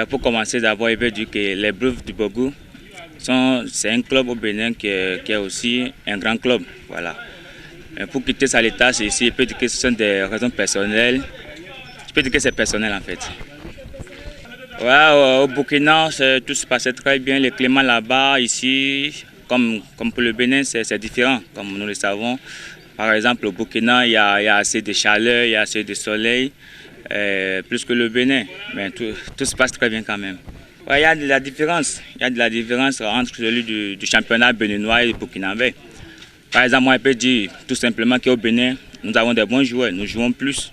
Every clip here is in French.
Pour commencer, d'abord, il veut dire que les Blues du Bogo, c'est un club au Bénin qui est aussi un grand club. Voilà. Pour quitter Salitas ici, je peux dire que ce sont des raisons personnelles. Je peux dire que c'est personnel en fait. Au Burkina, tout se passait très bien. Le climat là-bas, ici, comme pour le Bénin, c'est différent, comme nous le savons. Par exemple, au Burkina, il y a assez de chaleur, il y a assez de soleil, plus que le Bénin. Mais tout se passe très bien quand même. Il y a de la différence. Il y a de la différence entre celui du championnat béninois et du burkinabé. Par exemple, moi, je peux dire tout simplement qu'au Bénin, nous avons des bons joueurs. Nous jouons plus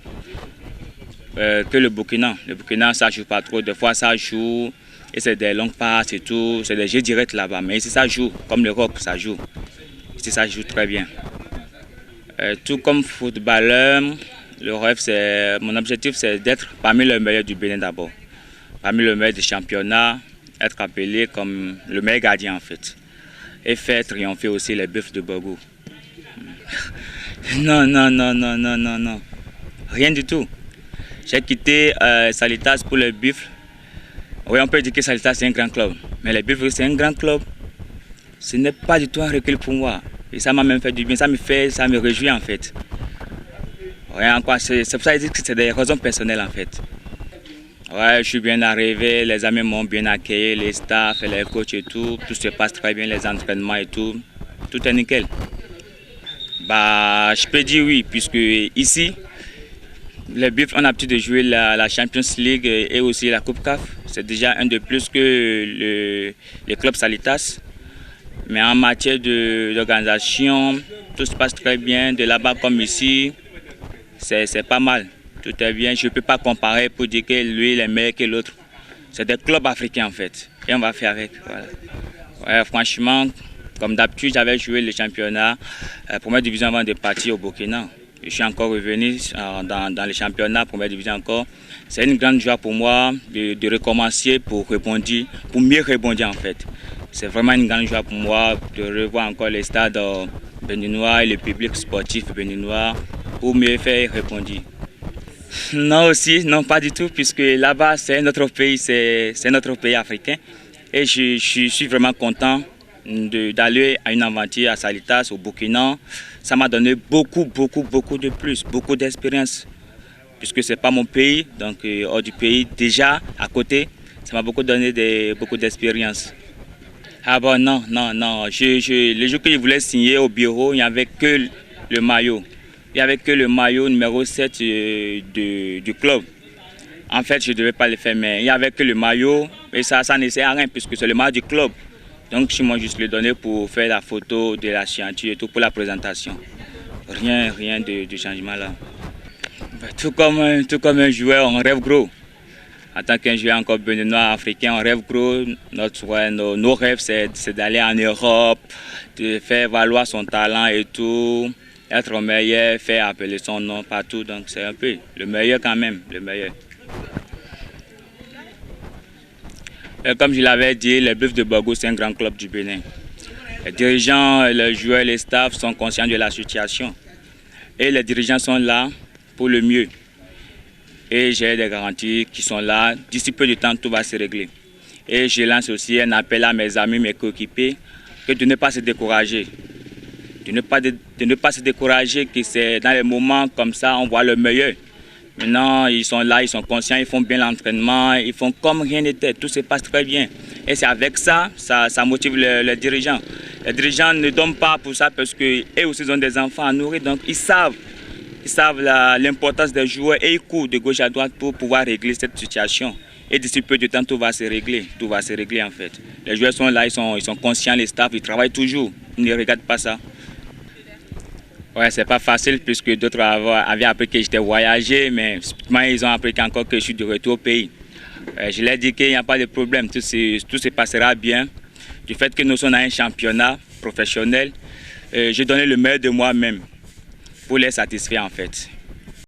que le Burkina. Le Burkina, ça ne joue pas trop. Des fois, ça joue et c'est des longues passes et tout. C'est des jeux directs là-bas. Mais ici, ça joue. Comme l'Europe, ça joue. Ici, ça joue très bien. Tout comme footballeur, mon objectif, c'est d'être parmi les meilleurs du Bénin d'abord. Parmi les meilleurs du championnat, être appelé comme le meilleur gardien en fait. Et faire triompher aussi les Buffs de Bogo. Non. Rien du tout. J'ai quitté Salitas pour les Buffs. Oui, on peut dire que Salitas c'est un grand club. Mais les Buffs c'est un grand club. Ce n'est pas du tout un recul pour moi. Et ça m'a même fait du bien. Ça me réjouit en fait. C'est pour ça que je dis que c'est des raisons personnelles en fait. Ouais, je suis bien arrivé, les amis m'ont bien accueilli, les staffs, les coachs et tout se passe très bien, les entraînements et tout est nickel. Je peux dire oui, puisque ici, les Buffs ont l'habitude de jouer la Champions League et aussi la Coupe CAF. C'est déjà un de plus que le club Salitas. Mais en matière d'organisation, tout se passe très bien, de là-bas comme ici, c'est pas mal. Tout est bien, je ne peux pas comparer pour dire que lui il est meilleur que l'autre. C'est des clubs africains en fait, et on va faire avec. Voilà. Ouais, franchement, comme d'habitude, j'avais joué le championnat, première division avant de partir au Burkina. Je suis encore revenu dans le championnat, première division encore. C'est une grande joie pour moi de recommencer pour mieux rebondir en fait. C'est vraiment une grande joie pour moi de revoir encore les stades béninois et le public sportif béninois pour mieux faire rebondir. Non, pas du tout, puisque là-bas, c'est notre pays, c'est notre pays africain. Et je suis vraiment content d'aller à une aventure à Salitas, au Burkina. Ça m'a donné beaucoup de plus, beaucoup d'expérience. Puisque ce n'est pas mon pays, donc hors du pays, déjà à côté, ça m'a beaucoup donné beaucoup d'expérience. Ah bon, non. Le jour que je voulais signer au bureau, il n'y avait que le maillot. Il n'y avait que le maillot numéro 7 du club. En fait, je ne devais pas le faire, mais il n'y avait que le maillot et ça ne sert à rien puisque c'est le maillot du club. Donc, je m'ai juste le donné pour faire la photo de la signature et tout pour la présentation. Rien de changement là. Tout comme un joueur, on rêve gros. En tant qu'un joueur encore béninois, africain, on rêve gros. Nos rêves, c'est d'aller en Europe, de faire valoir son talent et tout. Être meilleur, faire appeler son nom partout, donc c'est un peu le meilleur quand même, le meilleur. Et comme je l'avais dit, les Buffs de Bogo, c'est un grand club du Bénin. Les dirigeants, les joueurs, les staffs sont conscients de la situation. Et les dirigeants sont là pour le mieux. Et j'ai des garanties qui sont là. D'ici peu de temps, tout va se régler. Et je lance aussi un appel à mes amis, mes coéquipiers, de ne pas se décourager. De ne pas se décourager, que c'est dans les moments comme ça, on voit le meilleur. Maintenant, ils sont là, ils sont conscients, ils font bien l'entraînement, ils font comme rien n'était, tout se passe très bien. Et c'est avec ça motive les dirigeants. Les dirigeants ne donnent pas pour ça parce qu'eux aussi ont des enfants à nourrir, donc ils savent l'importance des joueurs et ils courent de gauche à droite pour pouvoir régler cette situation. Et d'ici peu de temps, tout va se régler en fait. Les joueurs sont là, ils sont conscients, les staffs, ils travaillent toujours, ils ne regardent pas ça. Ouais, c'est pas facile puisque d'autres avaient appris que j'étais voyagé, mais ils ont appris encore que je suis de retour au pays. Je leur ai dit qu'il n'y a pas de problème, tout se passera bien. Du fait que nous sommes dans un championnat professionnel, j'ai donné le meilleur de moi-même pour les satisfaire en fait.